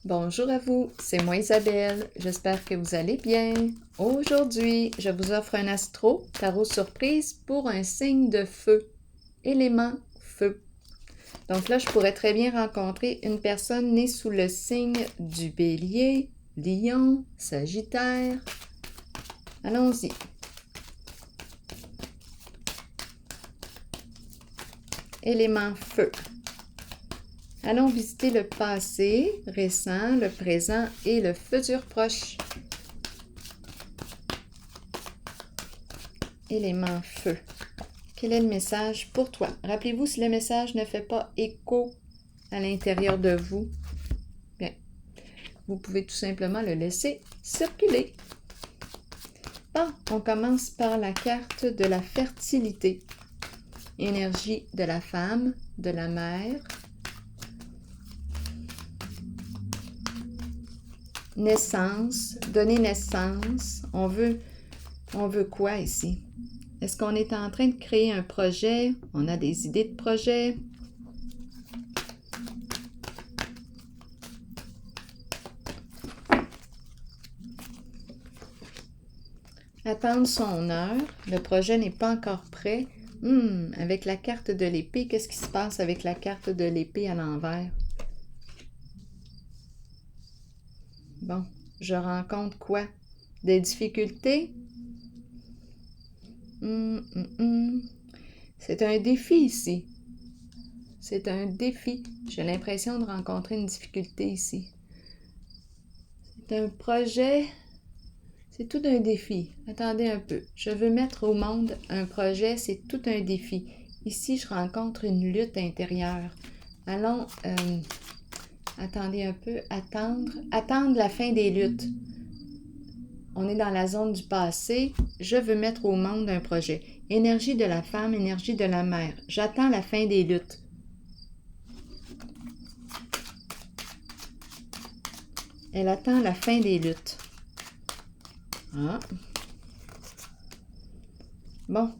Bonjour à vous, c'est moi Isabelle, j'espère que vous allez bien. Aujourd'hui, je vous offre un astro tarot surprise pour un signe de feu, élément feu. Donc là, je pourrais très bien rencontrer une personne née sous le signe du Bélier, Lion, Sagittaire. Allons-y. Élément feu. Allons visiter le passé récent, le présent et le futur proche. Élément feu. Quel est le message pour toi? Rappelez-vous, si le message ne fait pas écho à l'intérieur de vous, bien, vous pouvez tout simplement le laisser circuler. Bon, on commence par la carte de la fertilité. Énergie de la femme, de la mère. Naissance, donner naissance. On veut quoi ici? Est-ce qu'on est en train de créer un projet? On a des idées de projet? Attendre son heure. Le projet n'est pas encore prêt. Avec la carte de l'épée, qu'est-ce qui se passe avec la carte de l'épée à l'envers? Bon, je rencontre quoi? Des difficultés? C'est un défi ici. C'est un défi. J'ai l'impression de rencontrer une difficulté ici. C'est un projet. C'est tout un défi. Attendez un peu. Je veux mettre au monde un projet, c'est tout un défi. Ici, je rencontre une lutte intérieure. Allons, attendez un peu, attendre la fin des luttes. On est dans la zone du passé. Je veux mettre au monde un projet. Énergie de la femme, énergie de la mère. J'attends la fin des luttes. Elle attend la fin des luttes. Ah. Bon,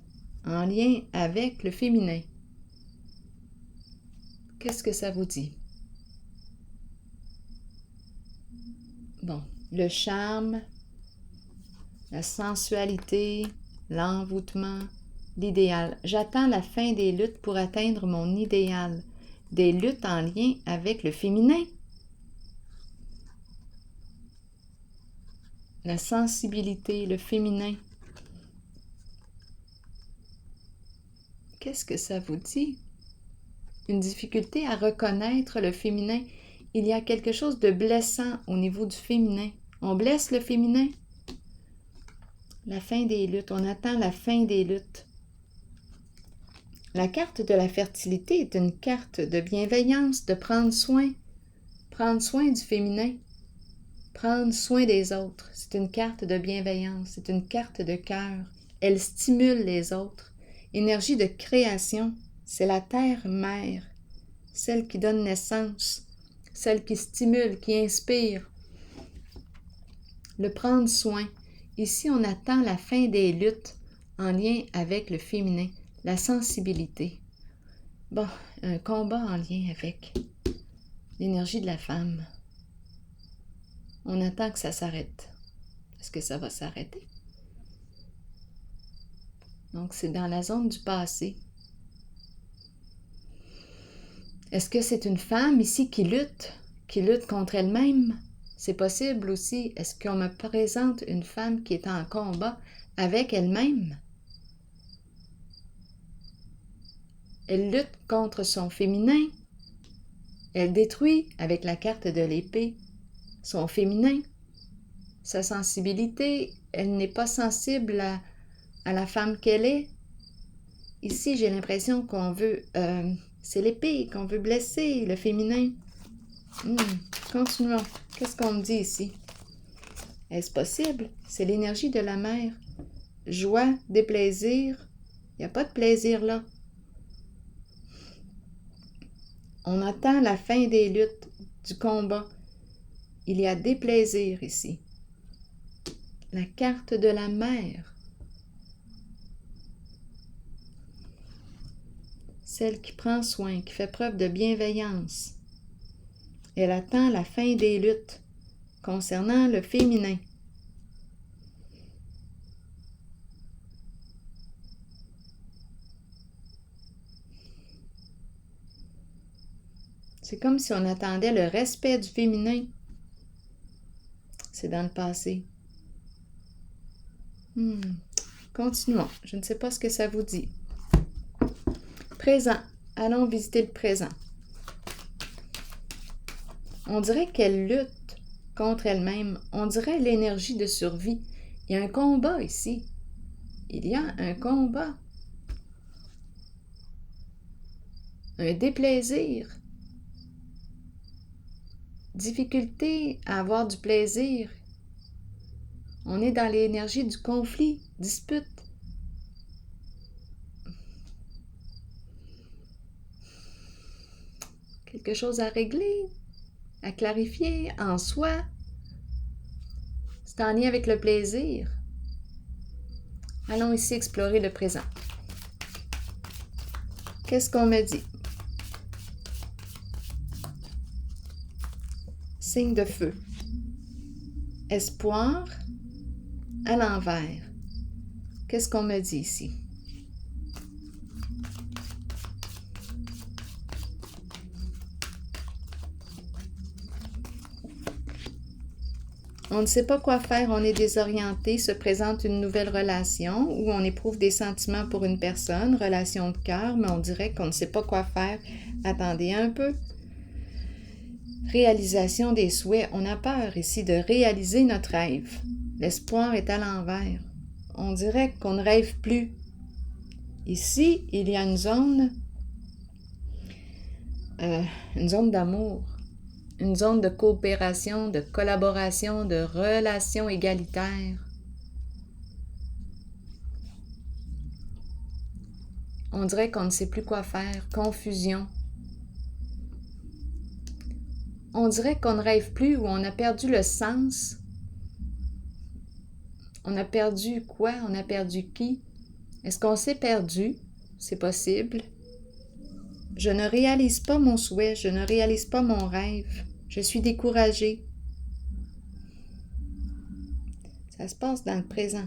en lien avec le féminin. Qu'est-ce que ça vous dit? Bon, le charme, la sensualité, l'envoûtement, l'idéal. J'attends la fin des luttes pour atteindre mon idéal. Des luttes en lien avec le féminin. La sensibilité, le féminin. Qu'est-ce que ça vous dit? Une difficulté à reconnaître le féminin. Il y a quelque chose de blessant au niveau du féminin. On blesse le féminin. La fin des luttes. On attend la fin des luttes. La carte de la fertilité est une carte de bienveillance, de prendre soin du féminin, prendre soin des autres. C'est une carte de bienveillance, c'est une carte de cœur. Elle stimule les autres. Énergie de création, c'est la terre-mère, celle qui donne naissance, celle qui stimule, qui inspire. Le prendre soin. Ici, on attend la fin des luttes en lien avec le féminin, la sensibilité. Bon, un combat en lien avec l'énergie de la femme. On attend que ça s'arrête. Est-ce que ça va s'arrêter? Donc, c'est dans la zone du passé. Est-ce que c'est une femme ici qui lutte contre elle-même? C'est possible aussi. Est-ce qu'on me présente une femme qui est en combat avec elle-même? Elle lutte contre son féminin. Elle détruit, avec la carte de l'épée, son féminin. Sa sensibilité, elle n'est pas sensible à la femme qu'elle est. Ici, j'ai l'impression qu'on veut... c'est l'épée, qu'on veut blesser le féminin. Continuons. Qu'est-ce qu'on me dit ici? Est-ce possible? C'est l'énergie de la mère. Joie, déplaisir. Il n'y a pas de plaisir là. On attend la fin des luttes, du combat. Il y a déplaisir ici. La carte de la mère. Celle qui prend soin, qui fait preuve de bienveillance. Elle attend la fin des luttes concernant le féminin. C'est comme si on attendait le respect du féminin. C'est dans le passé. Continuons. Je ne sais pas ce que ça vous dit. Présent. Allons visiter le présent. On dirait qu'elle lutte contre elle-même. On dirait l'énergie de survie. Il y a un combat ici. Il y a un combat. Un déplaisir. Difficulté à avoir du plaisir. On est dans l'énergie du conflit, dispute. Quelque chose à régler, à clarifier en soi. C'est en lien avec le plaisir. Allons ici explorer le présent. Qu'est-ce qu'on me dit? Signe de feu. Espoir à l'envers. Qu'est-ce qu'on me dit ici? On ne sait pas quoi faire, on est désorienté, se présente une nouvelle relation où on éprouve des sentiments pour une personne, relation de cœur, mais on dirait qu'on ne sait pas quoi faire. Attendez un peu. Réalisation des souhaits. On a peur ici de réaliser notre rêve. L'espoir est à l'envers. On dirait qu'on ne rêve plus. Ici, il y a une zone d'amour, une zone de coopération, de collaboration, de relations égalitaires. On dirait qu'on ne sait plus quoi faire, confusion. On dirait qu'on ne rêve plus ou on a perdu le sens. On a perdu quoi? On a perdu qui? Est-ce qu'on s'est perdu? C'est possible. Je ne réalise pas mon souhait, je ne réalise pas mon rêve. Je suis découragée. Ça se passe dans le présent.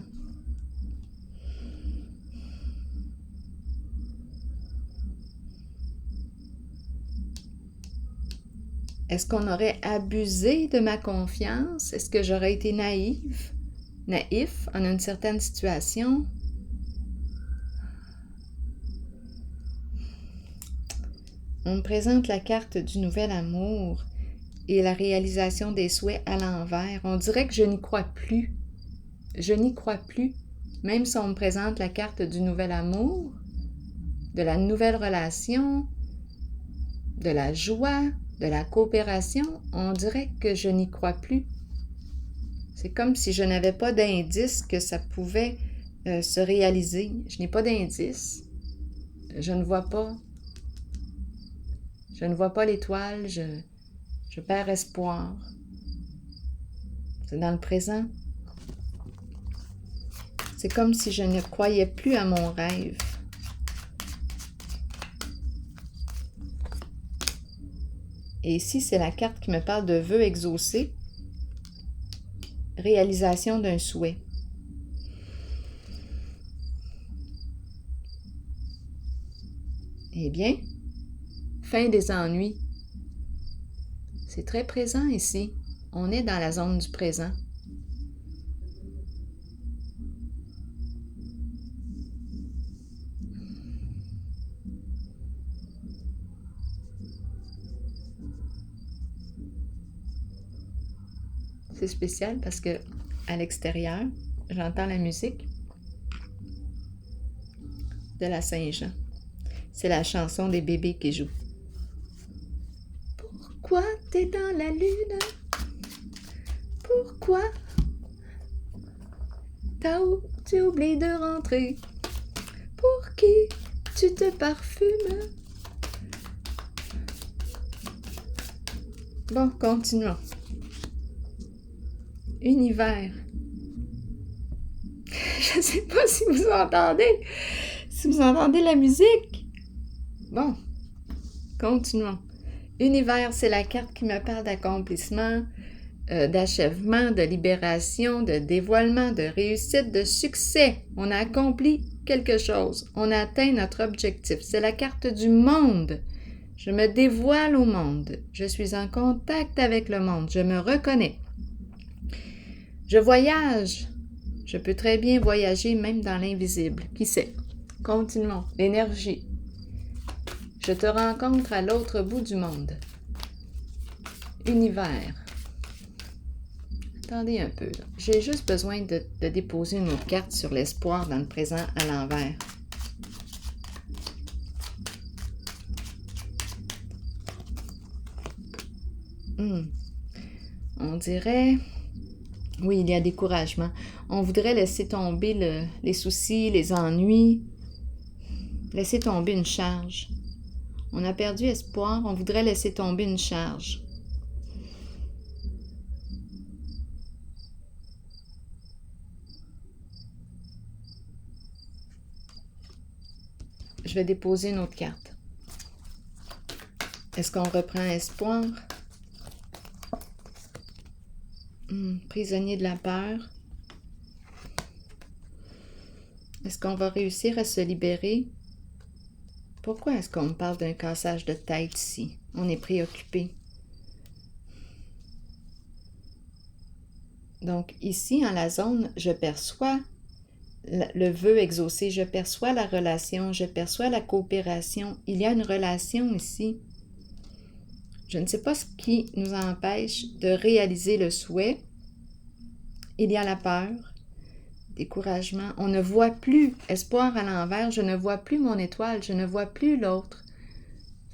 Est-ce qu'on aurait abusé de ma confiance? Est-ce que j'aurais été naïf en une certaine situation? On me présente la carte du nouvel amour et la réalisation des souhaits à l'envers. On dirait que je n'y crois plus. Je n'y crois plus. Même si on me présente la carte du nouvel amour, de la nouvelle relation, de la joie, de la coopération, on dirait que je n'y crois plus. C'est comme si je n'avais pas d'indice que ça pouvait se réaliser. Je n'ai pas d'indice. Je ne vois pas. Je ne vois pas l'étoile. Je perds espoir. C'est dans le présent. C'est comme si je ne croyais plus à mon rêve. Et ici, c'est la carte qui me parle de vœux exaucés, réalisation d'un souhait. Eh bien, fin des ennuis. C'est très présent ici. On est dans la zone du présent. C'est spécial parce que à l'extérieur, j'entends la musique de la Saint-Jean. C'est la chanson des bébés qui joue. Pourquoi t'es dans la lune? Pourquoi tu oublies de rentrer? Pour qui tu te parfumes? Bon, continuons. Univers. Je ne sais pas si vous entendez. Si vous entendez la musique. Bon, continuons. Univers, c'est la carte qui me parle d'accomplissement, d'achèvement, de libération, de dévoilement, de réussite, de succès. On a accompli quelque chose. On a atteint notre objectif. C'est la carte du monde. Je me dévoile au monde. Je suis en contact avec le monde. Je me reconnais. Je voyage. Je peux très bien voyager même dans l'invisible. Qui sait? Continuons. L'énergie. Je te rencontre à l'autre bout du monde. Univers. Attendez un peu. J'ai juste besoin de déposer une autre carte sur l'espoir dans le présent à l'envers. On dirait... Oui, il y a découragement. On voudrait laisser tomber les soucis, les ennuis. Laisser tomber une charge. On a perdu espoir, on voudrait laisser tomber une charge. Je vais déposer une autre carte. Est-ce qu'on reprend espoir? Prisonnier de la peur. Est-ce qu'on va réussir à se libérer? Pourquoi est-ce qu'on me parle d'un cassage de tête ici? On est préoccupé. Donc ici, en la zone, je perçois le vœu exaucé, je perçois la relation, je perçois la coopération. Il y a une relation ici. Je ne sais pas ce qui nous empêche de réaliser le souhait. Il y a la peur, découragement. On ne voit plus espoir à l'envers. Je ne vois plus mon étoile. Je ne vois plus l'autre.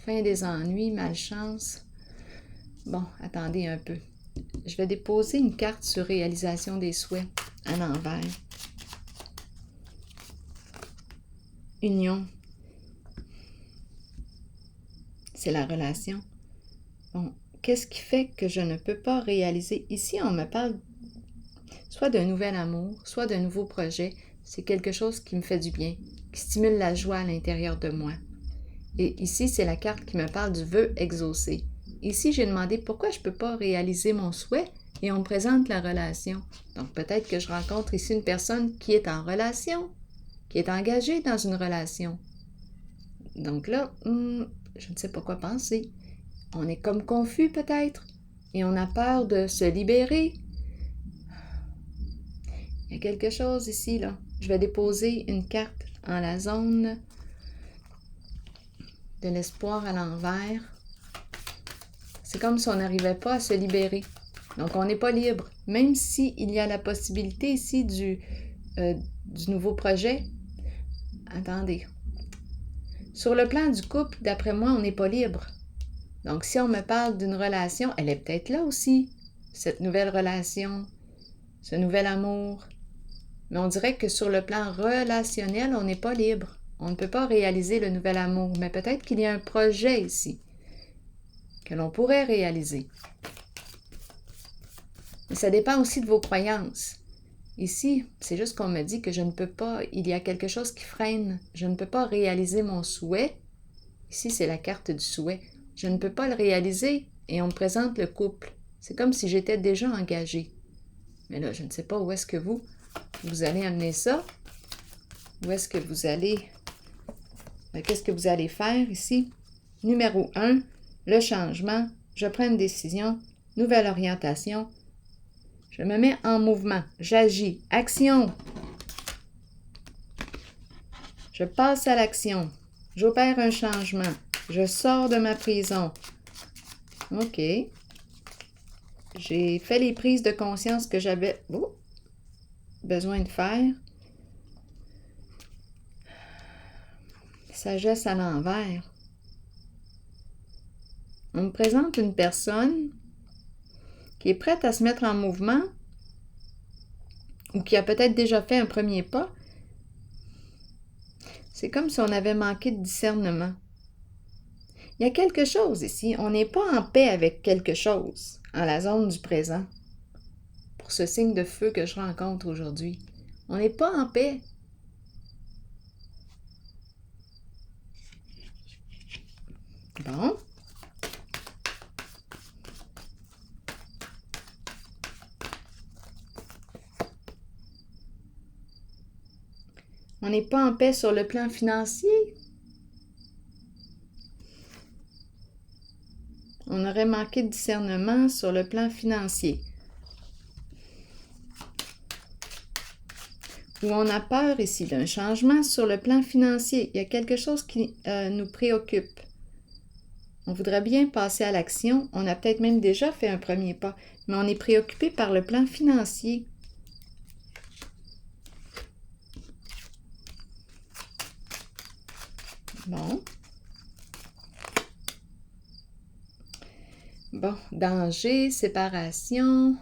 Fin des ennuis, malchance. Bon, attendez un peu. Je vais déposer une carte sur réalisation des souhaits à l'envers. Union. C'est la relation. Bon, qu'est-ce qui fait que je ne peux pas réaliser? Ici, on me parle soit d'un nouvel amour, soit d'un nouveau projet. C'est quelque chose qui me fait du bien, qui stimule la joie à l'intérieur de moi. Et ici, c'est la carte qui me parle du vœu exaucé. Ici, j'ai demandé pourquoi je ne peux pas réaliser mon souhait et on me présente la relation. Donc, peut-être que je rencontre ici une personne qui est en relation, qui est engagée dans une relation. Donc là, je ne sais pas quoi penser. On est comme confus peut-être et on a peur de se libérer. Il y a quelque chose ici, là. Je vais déposer une carte en la zone de l'espoir à l'envers. C'est comme si on n'arrivait pas à se libérer. Donc, on n'est pas libre. Même s'il y a la possibilité ici du nouveau projet. Attendez. Sur le plan du couple, d'après moi, on n'est pas libre. Donc, si on me parle d'une relation, elle est peut-être là aussi, cette nouvelle relation, ce nouvel amour. Mais on dirait que sur le plan relationnel, on n'est pas libre. On ne peut pas réaliser le nouvel amour. Mais peut-être qu'il y a un projet ici que l'on pourrait réaliser. Mais ça dépend aussi de vos croyances. Ici, c'est juste qu'on me dit que je ne peux pas, il y a quelque chose qui freine. Je ne peux pas réaliser mon souhait. Ici, c'est la carte du souhait. Je ne peux pas le réaliser et on me présente le couple. C'est comme si j'étais déjà engagée. Mais là, je ne sais pas où est-ce que vous allez amener ça. Où est-ce que vous allez... Qu'est-ce que vous allez faire ici? Numéro 1, le changement. Je prends une décision. Nouvelle orientation. Je me mets en mouvement. J'agis. Action. Je passe à l'action. J'opère un changement. Je sors de ma prison. OK. J'ai fait les prises de conscience que j'avais besoin de faire. Sagesse à l'envers. On me présente une personne qui est prête à se mettre en mouvement ou qui a peut-être déjà fait un premier pas. C'est comme si on avait manqué de discernement. Il y a quelque chose ici. On n'est pas en paix avec quelque chose en la zone du présent. Pour ce signe de feu que je rencontre aujourd'hui. On n'est pas en paix. Bon. On n'est pas en paix sur le plan financier. On aurait manqué de discernement sur le plan financier. Ou on a peur ici d'un changement sur le plan financier. Il y a quelque chose qui nous préoccupe. On voudrait bien passer à l'action. On a peut-être même déjà fait un premier pas, mais on est préoccupé par le plan financier. Bon. Bon, danger, séparation.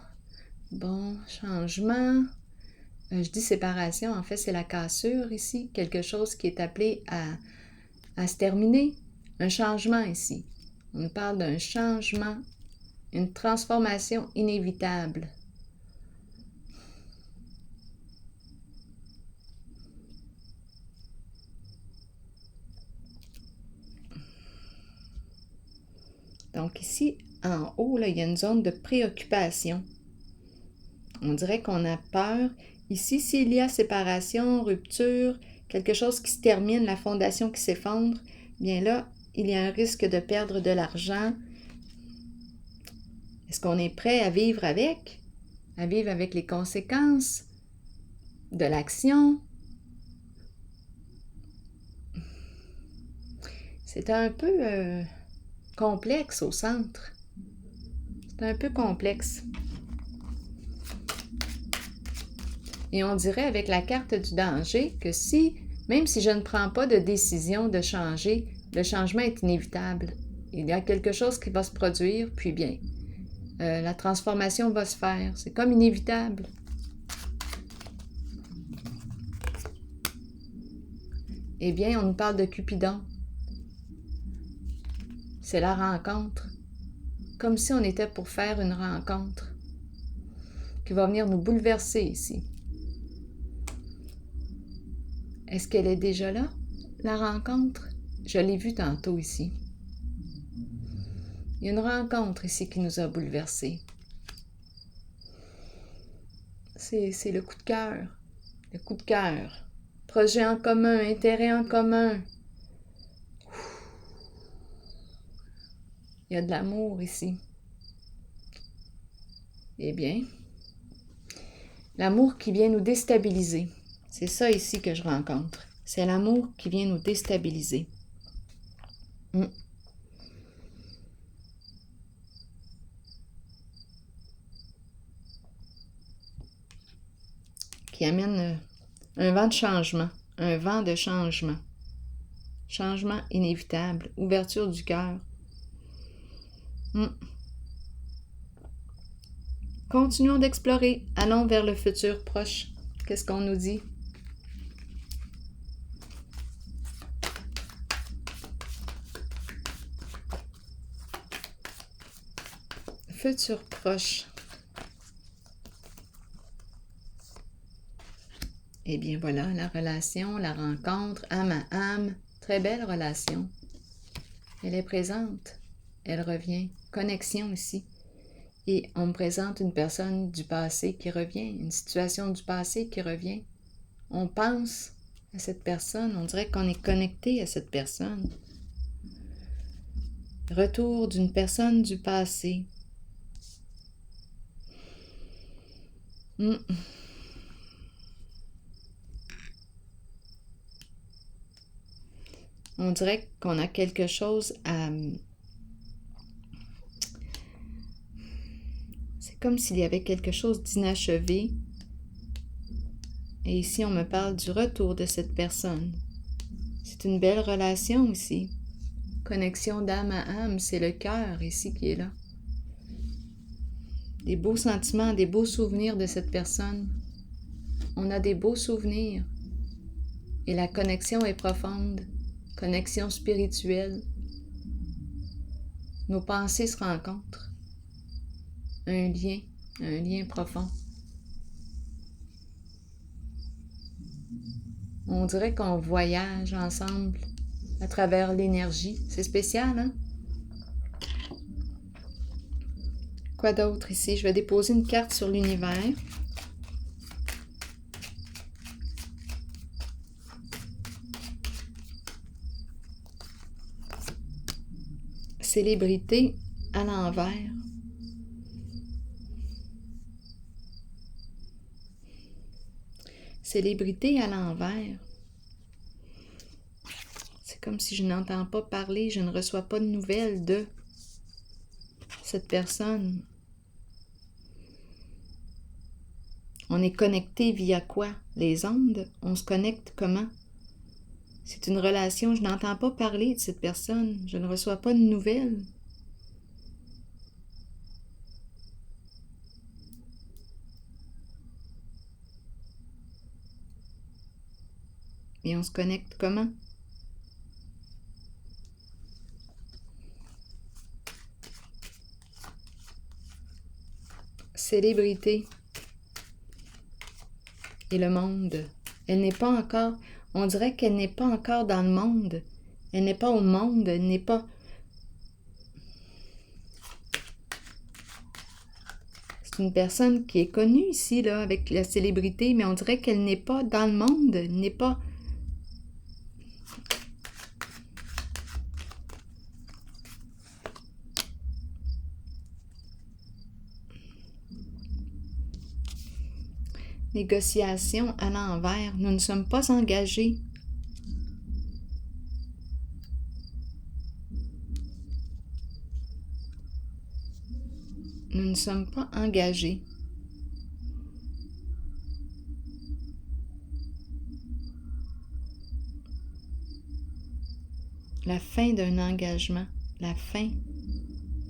Bon, changement. Je dis séparation, en fait, c'est la cassure ici. Quelque chose qui est appelé à se terminer. Un changement ici. On nous parle d'un changement, une transformation inévitable. Donc ici, en haut, là, il y a une zone de préoccupation. On dirait qu'on a peur. Ici, s'il y a séparation, rupture, quelque chose qui se termine, la fondation qui s'effondre, bien là, il y a un risque de perdre de l'argent. Est-ce qu'on est prêt à vivre avec? À vivre avec les conséquences de l'action? C'est un peu complexe au centre. C'est un peu complexe. Et on dirait avec la carte du danger que même si je ne prends pas de décision de changer, le changement est inévitable. Il y a quelque chose qui va se produire, puis bien, la transformation va se faire. C'est comme inévitable. Eh bien, on nous parle de Cupidon. C'est la rencontre. Comme si on était pour faire une rencontre qui va venir nous bouleverser ici. Est-ce qu'elle est déjà là, la rencontre? Je l'ai vue tantôt ici. Il y a une rencontre ici qui nous a bouleversés. C'est le coup de cœur. Le coup de cœur. Projet en commun, intérêt en commun. Il y a de l'amour ici. Eh bien, l'amour qui vient nous déstabiliser. C'est ça ici que je rencontre. C'est l'amour qui vient nous déstabiliser. Qui amène un vent de changement. Un vent de changement. Changement inévitable. Ouverture du cœur. Continuons d'explorer. Allons vers le futur proche. Qu'est-ce qu'on nous dit? Futur proche. Eh bien voilà, la relation, la rencontre, âme à âme. Très belle relation. Elle est présente. Elle revient. Connexion ici. Et on me présente une personne du passé qui revient, une situation du passé qui revient. On pense à cette personne, on dirait qu'on est connecté à cette personne. Retour d'une personne du passé. On dirait qu'on a quelque chose à... C'est comme s'il y avait quelque chose d'inachevé. Et ici, on me parle du retour de cette personne. C'est une belle relation ici. Connexion d'âme à âme, c'est le cœur ici qui est là. Des beaux sentiments, des beaux souvenirs de cette personne. On a des beaux souvenirs. Et la connexion est profonde. Connexion spirituelle. Nos pensées se rencontrent. Un lien profond. On dirait qu'on voyage ensemble à travers l'énergie. C'est spécial, hein? Quoi d'autre ici? Je vais déposer une carte sur l'univers. Célébrité à l'envers. Célébrité à l'envers. C'est comme si je n'entends pas parler, je ne reçois pas de nouvelles de cette personne. On est connecté via quoi? Les ondes? On se connecte comment? C'est une relation, je n'entends pas parler de cette personne, je ne reçois pas de nouvelles. Et on se connecte comment? Célébrité et le monde. Elle n'est pas encore, on dirait qu'elle n'est pas encore dans le monde. Elle n'est pas au monde, elle n'est pas... C'est une personne qui est connue ici, là, avec la célébrité, mais on dirait qu'elle n'est pas dans le monde, elle n'est pas... Négociation à l'envers. Nous ne sommes pas engagés. Nous ne sommes pas engagés. La fin d'un engagement. La fin.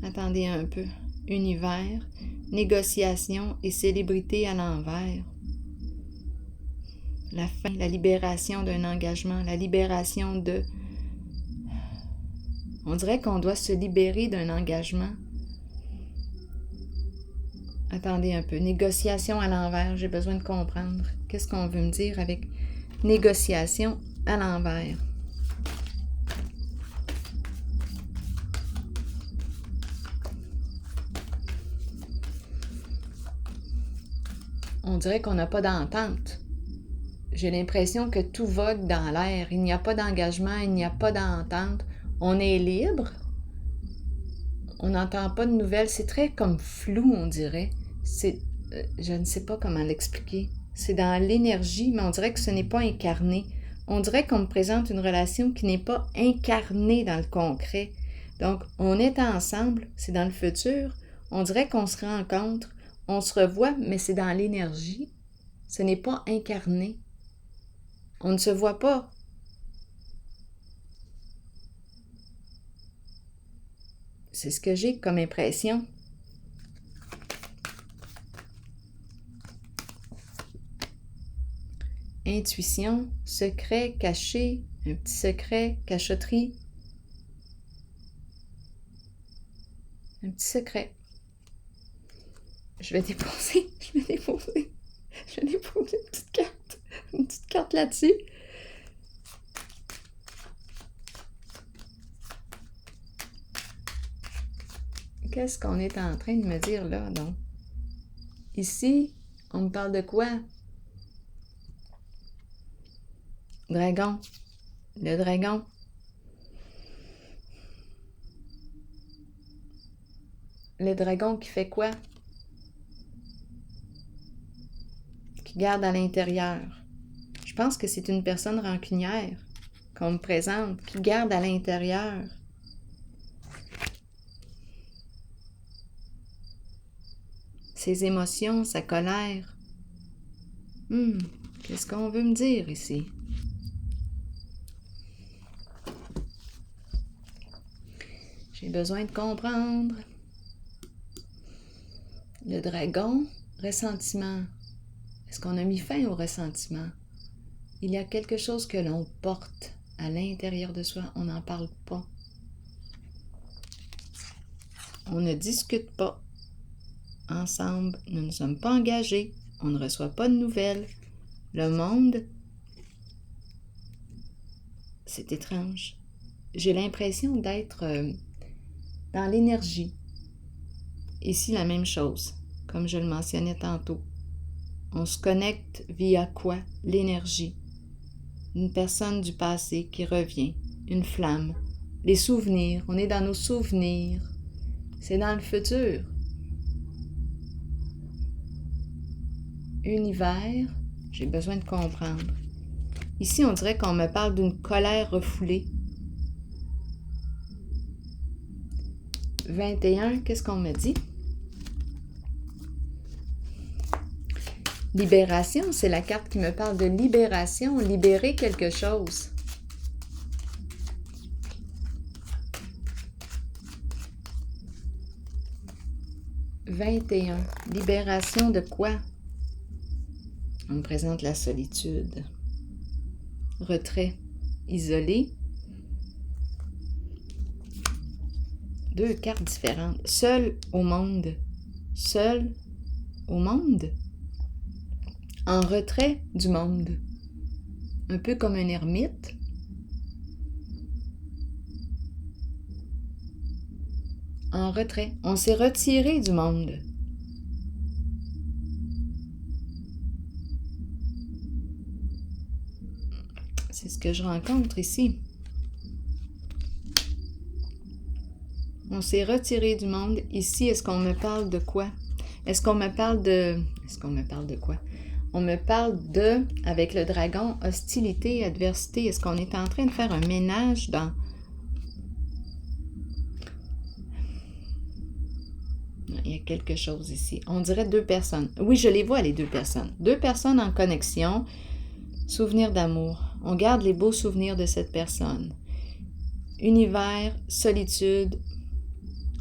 Attendez un peu. Univers, négociation et célébrité à l'envers. La fin, la libération d'un engagement, la libération de... On dirait qu'on doit se libérer d'un engagement. Attendez un peu. Négociation à l'envers, j'ai besoin de comprendre. Qu'est-ce qu'on veut me dire avec négociation à l'envers? On dirait qu'on n'a pas d'entente. J'ai l'impression que tout vogue dans l'air. Il n'y a pas d'engagement, il n'y a pas d'entente. On est libre. On n'entend pas de nouvelles. C'est très comme flou, on dirait. Je ne sais pas comment l'expliquer. C'est dans l'énergie, mais on dirait que ce n'est pas incarné. On dirait qu'on me présente une relation qui n'est pas incarnée dans le concret. Donc, on est ensemble, c'est dans le futur. On dirait qu'on se rencontre, on se revoit, mais c'est dans l'énergie. Ce n'est pas incarné. On ne se voit pas. C'est ce que j'ai comme impression. Intuition, secret, caché, un petit secret, cachotterie. Un petit secret. Je vais déposer une petite carte là-dessus. Qu'est-ce qu'on est en train de me dire là, donc? Ici, on me parle de quoi? Dragon. Le dragon. Le dragon qui fait quoi? Qui garde à l'intérieur. Je pense que c'est une personne rancunière qu'on me présente, qui garde à l'intérieur. Ses émotions, sa colère. Qu'est-ce qu'on veut me dire ici? J'ai besoin de comprendre. Le dragon, ressentiment. Est-ce qu'on a mis fin au ressentiment? Il y a quelque chose que l'on porte à l'intérieur de soi, on n'en parle pas. On ne discute pas. Ensemble, nous ne sommes pas engagés, on ne reçoit pas de nouvelles. Le monde, c'est étrange. J'ai l'impression d'être dans l'énergie. Ici, la même chose, comme je le mentionnais tantôt. On se connecte via quoi? L'énergie. Une personne du passé qui revient, une flamme, Les souvenirs, on est dans nos souvenirs. C'est dans le futur. Univers, j'ai besoin de comprendre. Ici, on dirait qu'on me parle d'une colère refoulée. 21, qu'est-ce qu'on me dit? Libération, c'est la carte qui me parle de libération, libérer quelque chose. « 21. Libération de quoi? » On me présente la solitude. Retrait, isolé. Deux cartes différentes. Seul au monde. Seul au monde. En retrait du monde. Un peu comme un ermite. En retrait. On s'est retiré du monde. C'est ce que je rencontre ici. On s'est retiré du monde. Ici, est-ce qu'on me parle de quoi? Est-ce qu'on me parle de... Est-ce qu'on me parle de quoi? On me parle de, avec le dragon, hostilité, adversité. Est-ce qu'on est en train de faire un ménage dans... Il y a quelque chose ici. On dirait deux personnes. Oui, je les vois, les deux personnes. Deux personnes en connexion. Souvenir d'amour. On garde les beaux souvenirs de cette personne. Univers, solitude.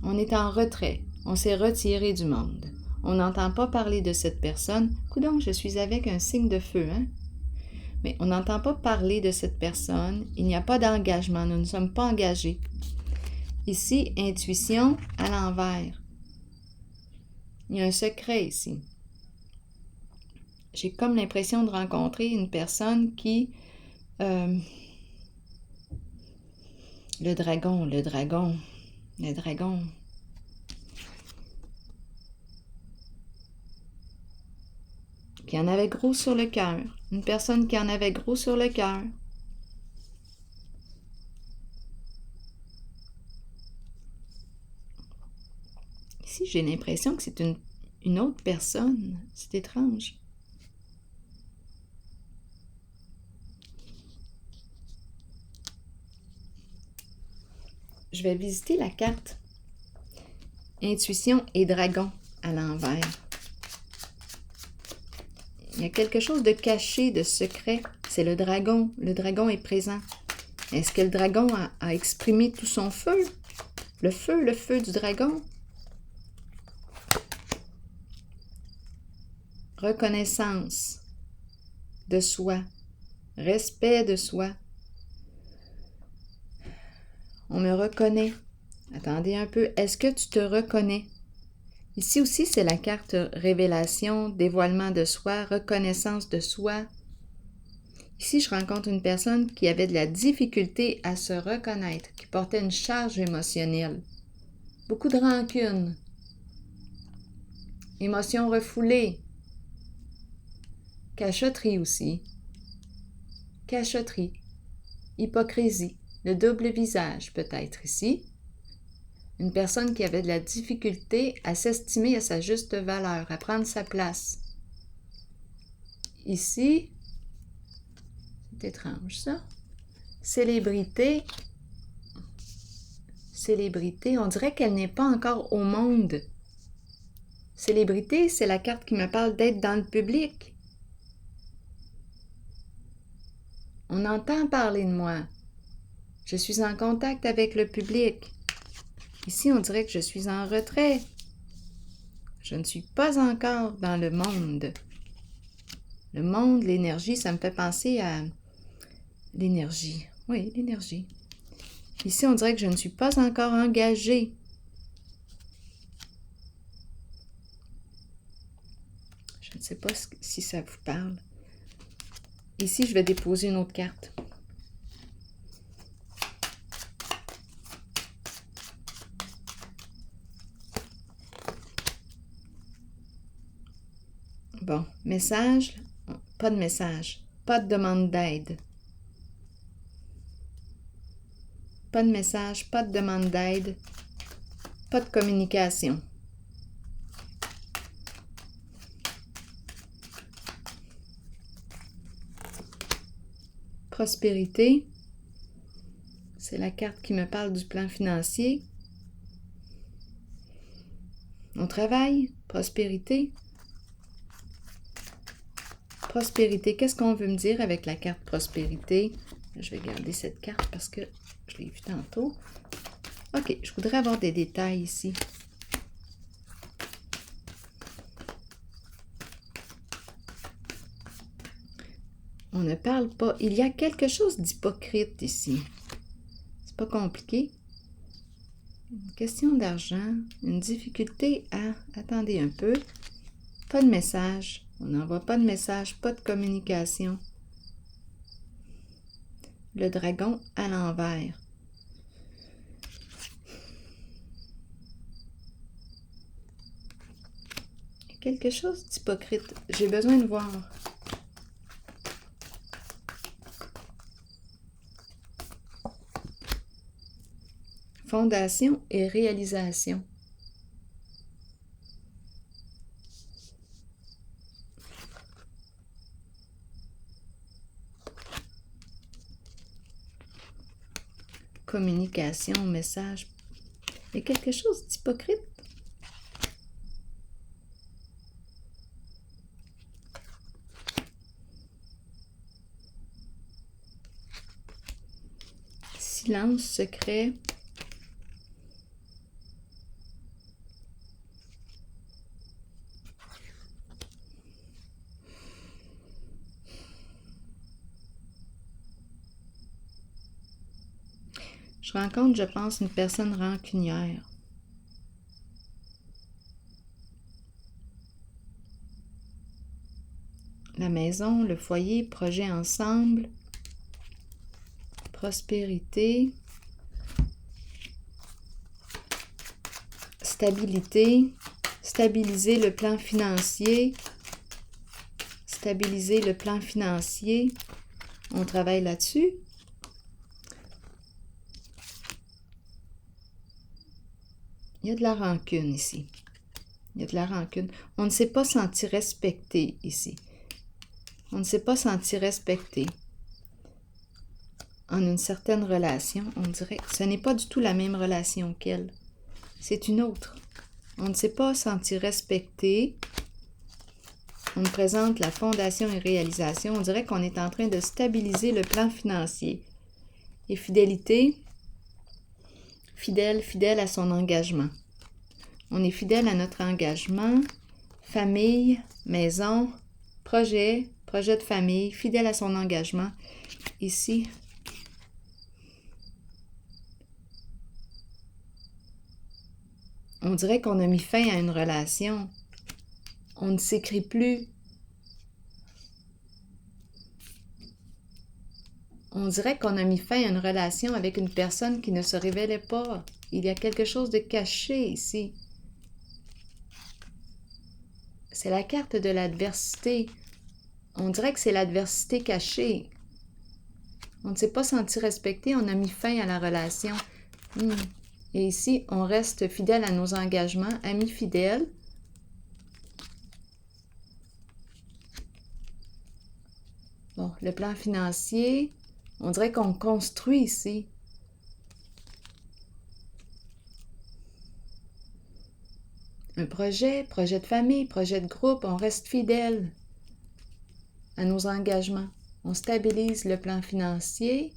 On est en retrait. On s'est retiré du monde. On n'entend pas parler de cette personne. Coudonc, je suis avec un signe de feu, hein? Mais on n'entend pas parler de cette personne. Il n'y a pas d'engagement. Nous ne sommes pas engagés. Ici, intuition à l'envers. Il y a un secret ici. J'ai comme l'impression de rencontrer une personne qui... le dragon. Qui en avait gros sur le cœur. Une personne qui en avait gros sur le cœur. Ici, j'ai l'impression que c'est une autre personne. C'est étrange. Je vais visiter la carte. Intuition et dragon à l'envers. Il y a quelque chose de caché, de secret. C'est le dragon. Le dragon est présent. Est-ce que le dragon a exprimé tout son feu? Le feu du dragon? Reconnaissance de soi. Respect de soi. On me reconnaît. Attendez un peu. Est-ce que tu te reconnais? Ici aussi, c'est la carte révélation, dévoilement de soi, reconnaissance de soi. Ici, je rencontre une personne qui avait de la difficulté à se reconnaître, qui portait une charge émotionnelle. Beaucoup de rancune. Émotions refoulées. Cachotterie aussi. Cachotterie. Hypocrisie. Le double visage peut-être ici. Une personne qui avait de la difficulté à s'estimer à sa juste valeur, à prendre sa place. Ici, c'est étrange ça. Célébrité. Célébrité, on dirait qu'elle n'est pas encore au monde. Célébrité, c'est la carte qui me parle d'être dans le public. On entend parler de moi. Je suis en contact avec le public. Ici, on dirait que je suis en retrait. Je ne suis pas encore dans le monde. Le monde, l'énergie, ça me fait penser à l'énergie. Oui, l'énergie. Ici, on dirait que je ne suis pas encore engagée. Je ne sais pas si ça vous parle. Ici, je vais déposer une autre carte. Bon, message, pas de message, pas de demande d'aide. pas de message, pas de demande d'aide, pas de communication. Prospérité, c'est la carte qui me parle du plan financier. On travaille, prospérité. Prospérité, qu'est-ce qu'on veut me dire avec la carte prospérité? Je vais garder cette carte parce que je l'ai vue tantôt. OK, je voudrais avoir des détails ici. On ne parle pas. Il y a quelque chose d'hypocrite ici. C'est pas compliqué. Une question d'argent, une difficulté à... Attendez un peu. Pas de message. On n'envoie pas de message, pas de communication. Le dragon à l'envers. Quelque chose d'hypocrite. J'ai besoin de voir. Fondation et réalisation. Communication, message. Il y a quelque chose d'hypocrite. Silence secret. Je rencontre, je pense, une personne rancunière. La maison, le foyer, projet ensemble, prospérité, stabilité, stabiliser le plan financier, stabiliser le plan financier. On travaille là-dessus. Il y a de la rancune ici. Il y a de la rancune. On ne s'est pas senti respecté ici. On ne s'est pas senti respecté. En une certaine relation, on dirait que ce n'est pas du tout la même relation qu'elle. C'est une autre. On ne s'est pas senti respecté. On me présente la fondation et réalisation. On dirait qu'on est en train de stabiliser le plan financier. Et fidélité, fidèle à son engagement. On est fidèle à notre engagement. Famille, maison, projet de famille, fidèle à son engagement. Ici, on dirait qu'on a mis fin à une relation. On ne s'écrit plus. On dirait qu'on a mis fin à une relation avec une personne qui ne se révélait pas. Il y a quelque chose de caché ici. C'est la carte de l'adversité. On dirait que c'est l'adversité cachée. On ne s'est pas senti respecté, on a mis fin à la relation. Et ici, on reste fidèle à nos engagements, amis fidèles. Bon, le plan financier, on dirait qu'on construit ici. Un projet de famille, projet de groupe, on reste fidèle à nos engagements. On stabilise le plan financier.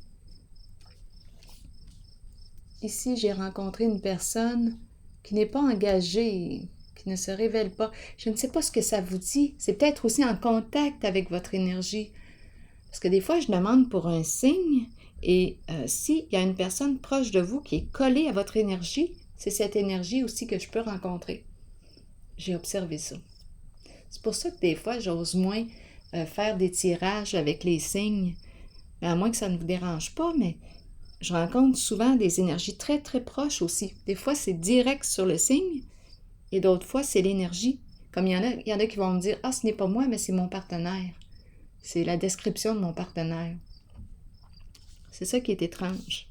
Ici, j'ai rencontré une personne qui n'est pas engagée, qui ne se révèle pas. Je ne sais pas ce que ça vous dit. C'est peut-être aussi en contact avec votre énergie. Parce que des fois, je demande pour un signe et s'il y a une personne proche de vous qui est collée à votre énergie, c'est cette énergie aussi que je peux rencontrer. J'ai observé ça. C'est pour ça que des fois, j'ose moins faire des tirages avec les signes, à moins que ça ne vous dérange pas, mais je rencontre souvent des énergies très, très proches aussi. Des fois, c'est direct sur le signe et d'autres fois, c'est l'énergie. Comme il y en a qui vont me dire « Ah, ce n'est pas moi, mais c'est mon partenaire. » C'est la description de mon partenaire. C'est ça qui est étrange.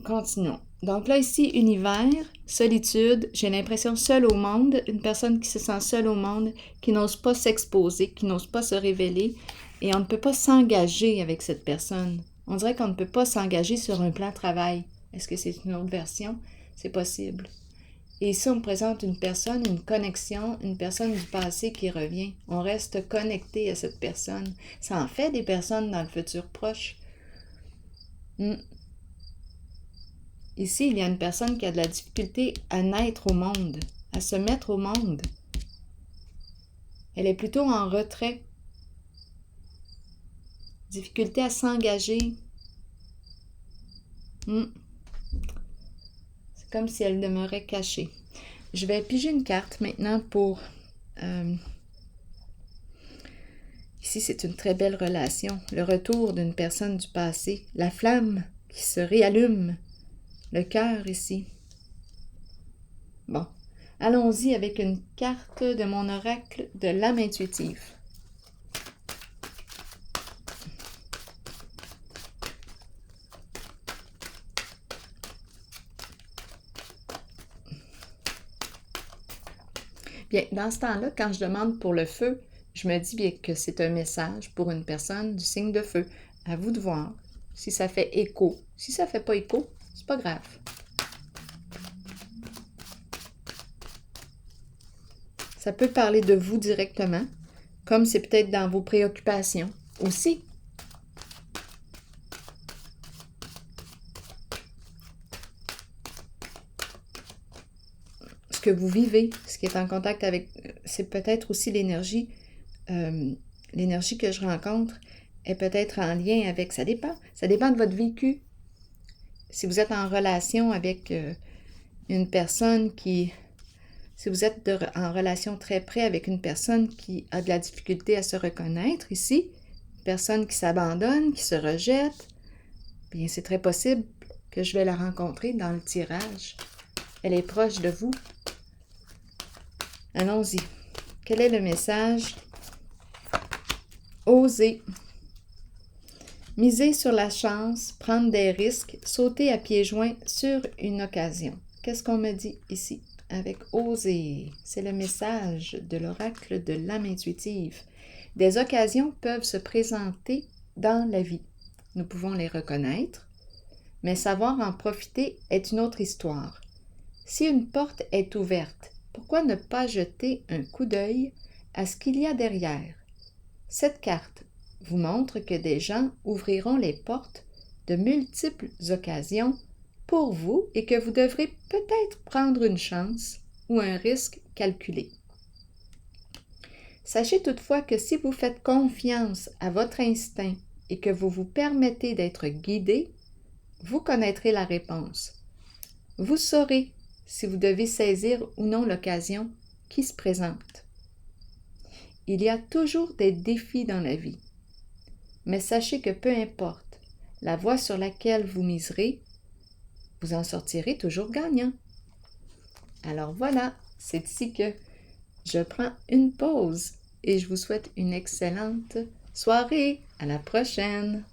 Continuons. Donc là, ici, univers, solitude, j'ai l'impression seule au monde, une personne qui se sent seule au monde, qui n'ose pas s'exposer, qui n'ose pas se révéler, et on ne peut pas s'engager avec cette personne. On dirait qu'on ne peut pas s'engager sur un plan de travail. Est-ce que c'est une autre version? C'est possible. Et ici, on me présente une personne, une connexion, une personne du passé qui revient. On reste connecté à cette personne. Ça en fait des personnes dans le futur proche. Ici, il y a une personne qui a de la difficulté à naître au monde, à se mettre au monde. Elle est plutôt en retrait. Difficulté à s'engager. C'est comme si elle demeurait cachée. Je vais piger une carte maintenant pour... Ici, c'est une très belle relation. Le retour d'une personne du passé. La flamme qui se réallume. Le cœur ici. Bon, allons-y avec une carte de mon oracle de l'âme intuitive. Bien, dans ce temps-là, quand je demande pour le feu, je me dis bien que c'est un message pour une personne du signe de feu. À vous de voir si ça fait écho. Si ça ne fait pas écho, c'est pas grave. Ça peut parler de vous directement, comme c'est peut-être dans vos préoccupations aussi. Ce que vous vivez, ce qui est en contact avec, c'est peut-être aussi l'énergie. L'énergie que je rencontre est peut-être en lien avec, ça dépend de votre vécu. Si vous êtes en relation avec une personne qui... Si vous êtes en relation très près avec une personne qui a de la difficulté à se reconnaître ici, une personne qui s'abandonne, qui se rejette, bien c'est très possible que je vais la rencontrer dans le tirage. Elle est proche de vous. Allons-y. Quel est le message? Osez. Miser sur la chance, prendre des risques, sauter à pieds joints sur une occasion. Qu'est-ce qu'on me dit ici? Avec oser, c'est le message de l'oracle de l'âme intuitive. Des occasions peuvent se présenter dans la vie. Nous pouvons les reconnaître, mais savoir en profiter est une autre histoire. Si une porte est ouverte, pourquoi ne pas jeter un coup d'œil à ce qu'il y a derrière? Cette carte vous montre que des gens ouvriront les portes de multiples occasions pour vous et que vous devrez peut-être prendre une chance ou un risque calculé. Sachez toutefois que si vous faites confiance à votre instinct et que vous vous permettez d'être guidé, vous connaîtrez la réponse. Vous saurez si vous devez saisir ou non l'occasion qui se présente. Il y a toujours des défis dans la vie, mais sachez que peu importe la voie sur laquelle vous miserez, vous en sortirez toujours gagnant. Alors voilà, c'est ici que je prends une pause et je vous souhaite une excellente soirée. À la prochaine!